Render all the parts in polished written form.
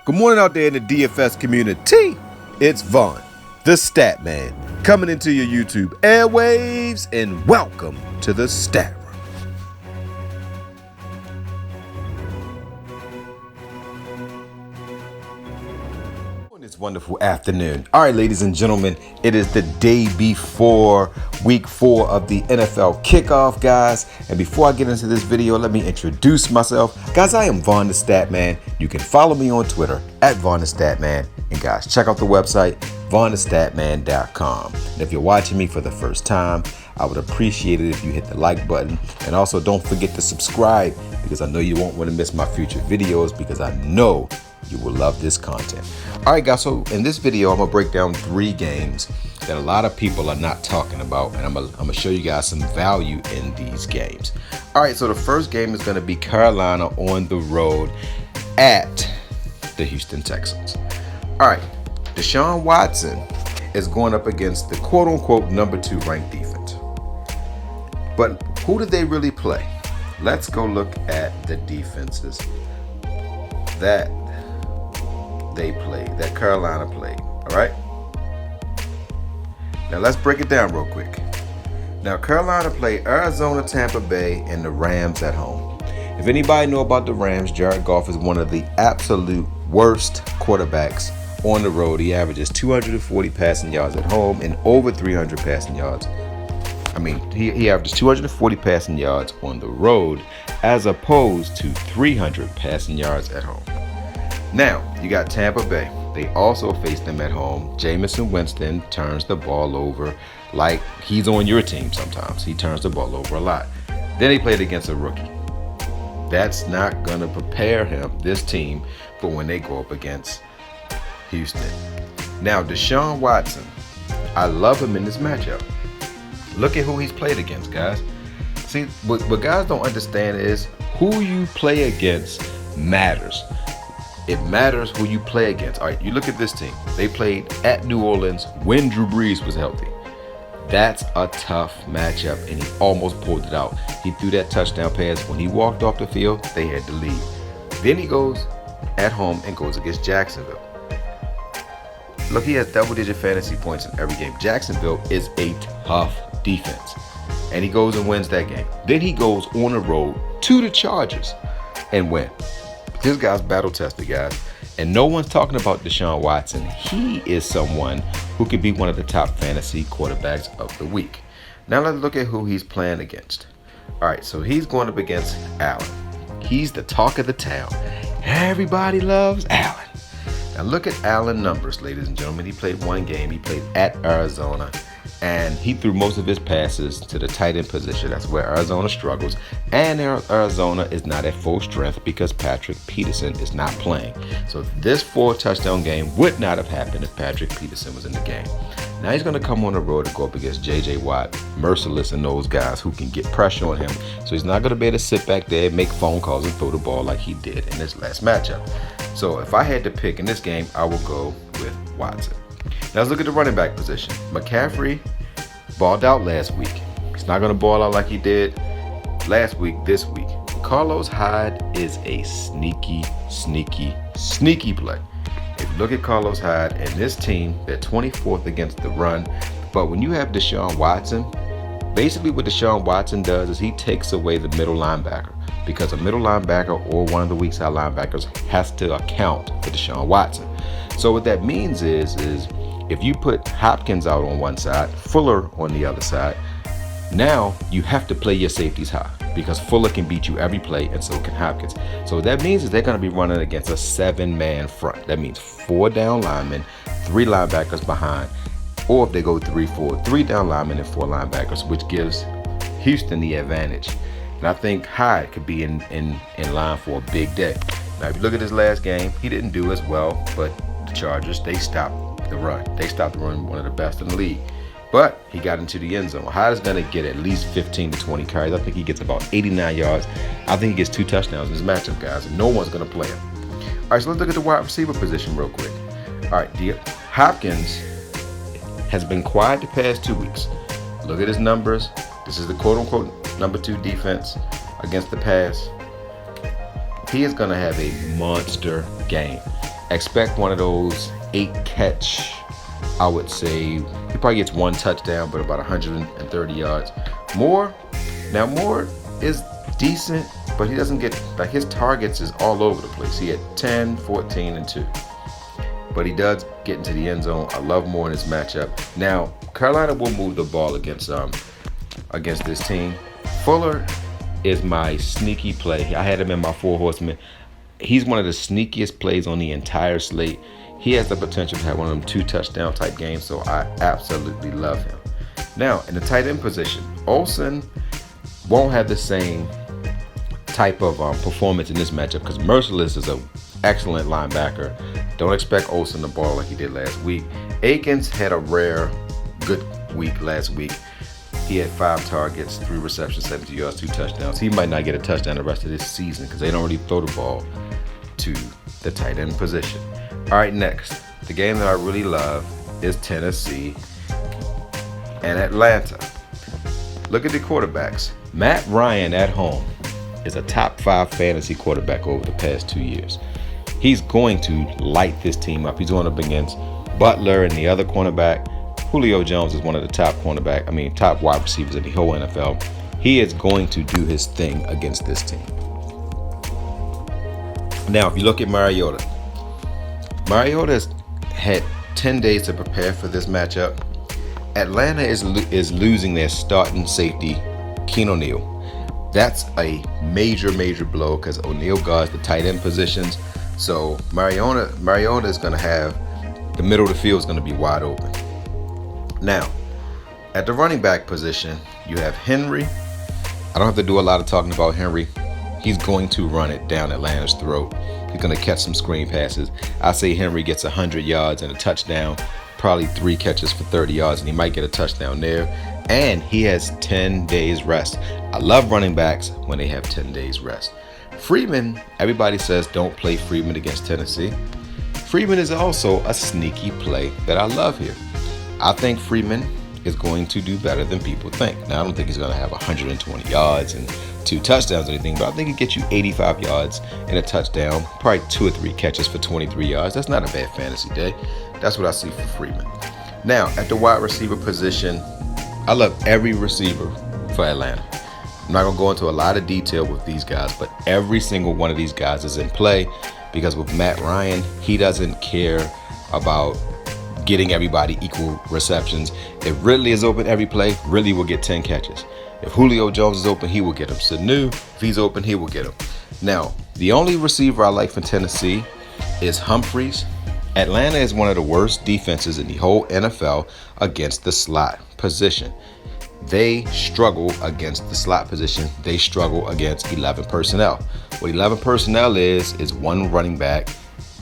Good morning out there in the DFS community. It's Vaughn, the Stat Man, coming into your YouTube airwaves, and welcome to the Stat Room. This wonderful afternoon. All right, ladies and gentlemen, it is the day before week 4 of the NFL kickoff, guys. And before I get into this video, let me introduce myself. Guys, I am Vaughn the Stat Man. You can follow me on Twitter at Vaughn the Stat Man. And guys, check out the website, vaughnthestatman.com. And if you're watching me for the first time, I would appreciate it if you hit the like button. And also don't forget to subscribe, because I know you won't want to miss my future videos, because I know you will love this content. All right, guys, so in this video, I'm gonna break down 3 games that a lot of people are not talking about, and I'm gonna show you guys some value in these games. All right, so the first game is gonna be Carolina on the road at the Houston Texans. All right, Deshaun Watson is going up against the quote-unquote number 2 ranked defense. But who did they really play? Let's go look at the defenses that they played, that Carolina played. All right, now let's break it down real quick. Now Carolina played Arizona, Tampa Bay, and the Rams at home. If anybody know about the Rams, Jared Goff is one of the absolute worst quarterbacks on the road. He averages 240 passing yards at home and over 300 passing yards. I mean, he averages 240 passing yards on the road as opposed to 300 passing yards at home. Now, you got Tampa Bay. They also face them at home. Jameis Winston turns the ball over like he's on your team sometimes. He turns the ball over a lot. Then he played against a rookie. That's not going to prepare this team, for when they go up against Houston. Now, Deshaun Watson, I love him in this matchup. Look at who he's played against, guys. See, what guys don't understand is who you play against matters. It matters who you play against. All right, you look at this team. They played at New Orleans when Drew Brees was healthy. That's a tough matchup, and he almost pulled it out. He threw that touchdown pass. When he walked off the field, they had to leave. Then he goes at home and goes against Jacksonville. Look, he has double-digit fantasy points in every game. Jacksonville is a tough defense, and he goes and wins that game. Then he goes on the road to the Chargers and win. This guy's battle tested, guys. And no one's talking about Deshaun Watson. He is someone who could be one of the top fantasy quarterbacks of the week. Now let's look at who he's playing against. All right, so he's going up against Allen. He's the talk of the town. Everybody loves Allen. Now look at Allen numbers, ladies and gentlemen. He played 1 game. He played at Arizona, and he threw most of his passes to the tight end position. That's where Arizona struggles. And Arizona is not at full strength because Patrick Peterson is not playing. So this 4-touchdown game would not have happened if Patrick Peterson was in the game. Now he's going to come on the road to go up against J.J. Watt, Merciless, and those guys who can get pressure on him. So he's not going to be able to sit back there, make phone calls, and throw the ball like he did in this last matchup. So if I had to pick in this game, I will go with Watson. Now let's look at the running back position. McCaffrey balled out last week. He's not going to ball out like he did last week, this week. Carlos Hyde is a sneaky play. If you look at Carlos Hyde and this team, they're 24th against the run. But when you have Deshaun Watson, basically what Deshaun Watson does is he takes away the middle linebacker, because a middle linebacker or one of the weak side linebackers has to account for Deshaun Watson. So what that means is if you put Hopkins out on one side, Fuller on the other side, now you have to play your safeties high, because Fuller can beat you every play, and so can Hopkins. So what that means is they're going to be running against a 7-man front. That means 4 down linemen, 3 linebackers behind, or if they go 3-4, 3 down linemen and 4 linebackers, which gives Houston the advantage. And I think Hyde could be in line for a big day. Now, if you look at his last game, he didn't do as well, but the Chargers, they stopped the run. They stopped the run, one of the best in the league. But he got into the end zone. Hyde is going to get at least 15 to 20 carries. I think he gets about 89 yards. I think he gets 2 touchdowns in this matchup, guys, and no one's going to play him. All right, so let's look at the wide receiver position real quick. All right, Hopkins has been quiet the past 2 weeks. Look at his numbers. This is the quote-unquote number 2 defense against the pass. He is going to have a monster game. expect one of those 8-catch. I would say he probably gets 1 touchdown, but about 130 yards. Moore is decent, but he doesn't get, like, his targets is all over the place. He had 10, 14, and 2. But he does get into the end zone. I love Moore in this matchup. Now, Carolina will move the ball against this team. Fuller is my sneaky play. I had him in my 4 horsemen. He's one of the sneakiest plays on the entire slate. He has the potential to have one of them 2 touchdown type games, so I absolutely love him. Now, in the tight end position, Olsen won't have the same type of performance in this matchup because Merciless is an excellent linebacker. Don't expect Olsen to ball like he did last week. Akins had a rare good week last week. He had 5 targets, 3 receptions, 70 yards, 2 touchdowns. He might not get a touchdown the rest of this season because they don't really throw the ball to the tight end position. All right, next, the game that I really love is Tennessee and Atlanta. Look at the quarterbacks. Matt Ryan at home is a top 5 fantasy quarterback over the past 2 years. He's going to light this team up. He's going up against Butler and the other cornerback. Julio Jones is one of the top wide receivers in the whole NFL. He is going to do his thing against this team. Now, if you look at Mariota's had 10 days to prepare for this matchup. Atlanta is losing their starting safety, Keen O'Neal. That's a major blow because O'Neal guards the tight end positions. So Mariota is going to have the middle of the field is going to be wide open. Now, at the running back position, you have Henry. I don't have to do a lot of talking about Henry. He's going to run it down Atlanta's throat. He's going to catch some screen passes. I say Henry gets 100 yards and a touchdown, probably 3 catches for 30 yards, and he might get a touchdown there. And he has 10 days rest. I love running backs when they have 10 days rest. Freeman, everybody says don't play Freeman against Tennessee. Freeman is also a sneaky play that I love here. I think Freeman is going to do better than people think. Now, I don't think he's going to have 120 yards and 2 touchdowns or anything, but I think he gets you 85 yards and a touchdown, probably 2 or 3 catches for 23 yards. That's not a bad fantasy day. That's what I see for Freeman. Now, at the wide receiver position, I love every receiver for Atlanta. I'm not going to go into a lot of detail with these guys, but every single one of these guys is in play because with Matt Ryan, he doesn't care about getting everybody equal receptions. If Ridley is open every play, Ridley will get 10 catches. If Julio Jones is open, he will get him. Sanu, if he's open, he will get him. Now, the only receiver I like from Tennessee is Humphries. Atlanta is one of the worst defenses in the whole NFL against the slot position. They struggle against the slot position. They struggle against 11 personnel. What 11 personnel is 1 running back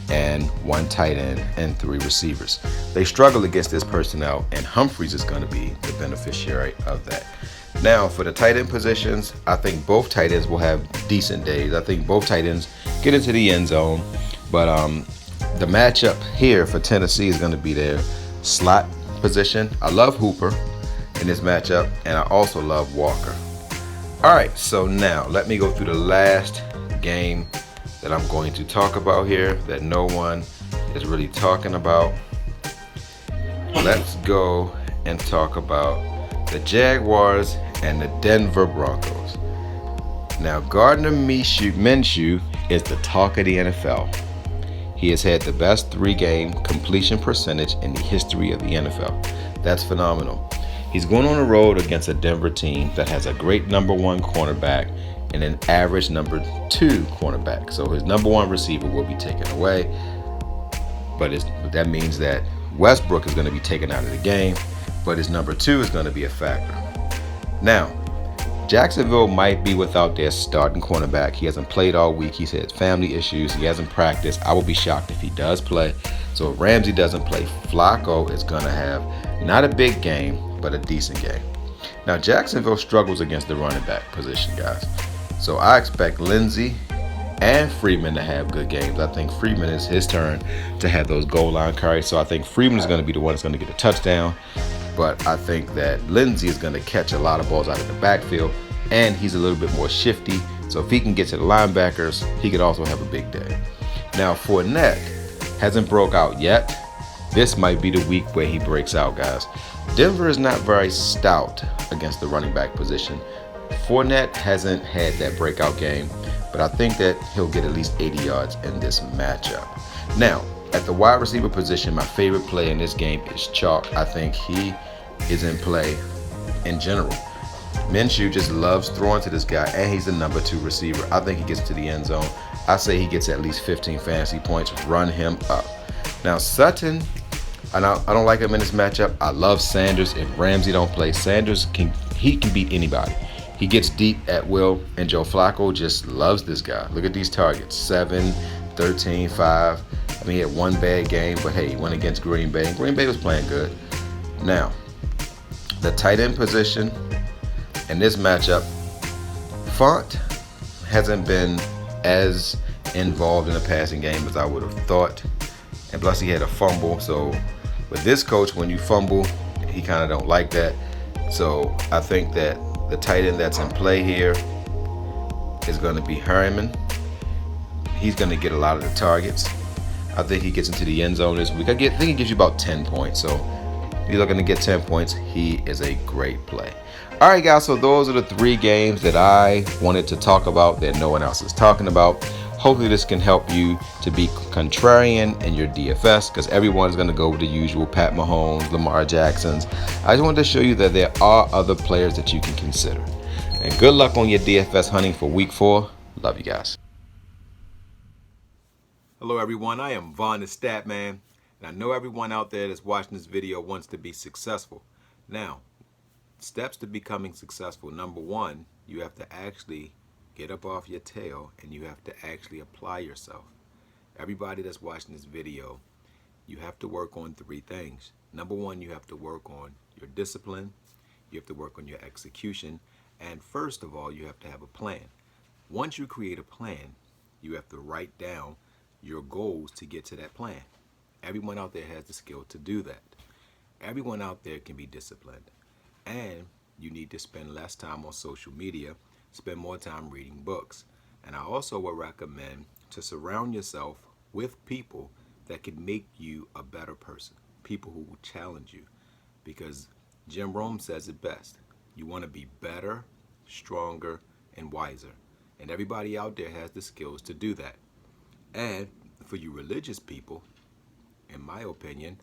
and 1 tight end and 3 receivers. They struggle against this personnel, and Humphries is going to be the beneficiary of that. Now, for the tight end positions, I think both tight ends will have decent days. I think both tight ends get into the end zone, but the matchup here for Tennessee is going to be their slot position. I love Hooper in this matchup, and I also love Walker. All right, so now let me go through the last game that I'm going to talk about here that no one is really talking about. Let's go and talk about the Jaguars and the Denver Broncos. Now, Gardner Minshew is the talk of the NFL. He has had the best 3-game completion percentage in the history of the NFL. That's phenomenal. He's going on the road against a Denver team that has a great number 1 cornerback and an average number 2 cornerback. So his number 1 receiver will be taken away. But that means that Westbrook is going to be taken out of the game, but his number 2 is going to be a factor. Now, Jacksonville might be without their starting cornerback. He hasn't played all week. He's had family issues. He hasn't practiced. I will be shocked if he does play. So if Ramsey doesn't play, Flacco is going to have not a big game, but a decent game. Now, Jacksonville struggles against the running back position, guys. So I expect Lindsey and Freeman to have good games. I think Freeman is his turn to have those goal line carries. So I think Freeman is going to be the one that's going to get a touchdown. But I think that Lindsey is going to catch a lot of balls out of the backfield, and he's a little bit more shifty. So if he can get to the linebackers, he could also have a big day. Now, Fournette hasn't broke out yet. This might be the week where he breaks out, guys. Denver is not very stout against the running back position. Fournette hasn't had that breakout game, but I think that he'll get at least 80 yards in this matchup. Now, at the wide receiver position, my favorite play in this game is Chalk. I think he is in play in general. Minshew just loves throwing to this guy, and he's the number 2 receiver. I think he gets to the end zone. I say he gets at least 15 fantasy points. Run him up. Now, Sutton, I don't like him in this matchup. I love Sanders. If Ramsey don't play, Sanders can beat anybody. He gets deep at will, and Joe Flacco just loves this guy. Look at these targets: 7, 13, 5. I mean, he had one bad game, but hey, he went against Green Bay. Green Bay was playing good. Now, the tight end position in this matchup, Font hasn't been as involved in the passing game as I would have thought. And plus, he had a fumble. So with this coach, when you fumble, he kind of don't like that. So I think that the tight end that's in play here is going to be Herman. He's going to get a lot of the targets. I think he gets into the end zone this week. I think he gives you about 10 points. So if you're going to get 10 points, he is a great play. All right, guys, so those are the 3 games that I wanted to talk about that no one else is talking about. Hopefully this can help you to be contrarian in your DFS, because everyone's going to go with the usual Pat Mahomes, Lamar Jacksons. I just wanted to show you that there are other players that you can consider. And good luck on your DFS hunting for week 4. Love you guys. Hello, everyone. I am Vaughn the Stat Man, and I know everyone out there that's watching this video wants to be successful. Now, steps to becoming successful. Number 1, you have to actually get up off your tail, and you have to actually apply yourself. Everybody that's watching this video, you have to work on 3 things. Number 1, you have to work on your discipline, you have to work on your execution, and first of all, you have to have a plan. Once you create a plan, you have to write down your goals to get to that plan. Everyone out there has the skill to do that. Everyone out there can be disciplined, and you need to spend less time on social media, spend more time reading books. And I also would recommend to surround yourself with people that can make you a better person, people who will challenge you. Because Jim Rome says it best: you want to be better, stronger, and wiser. And everybody out there has the skills to do that. And for you religious people, in my opinion,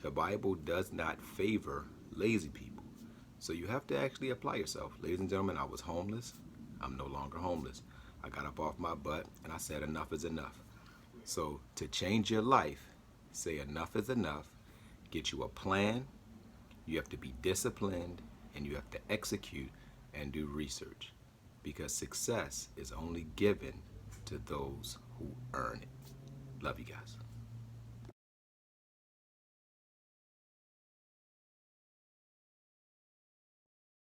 the Bible does not favor lazy people. So you have to actually apply yourself. Ladies and gentlemen, I was homeless. I'm no longer homeless. I got up off my butt and I said enough is enough. So to change your life, say enough is enough. Get you a plan. You have to be disciplined, and you have to execute and do research. Because success is only given to those who earn it. Love you guys.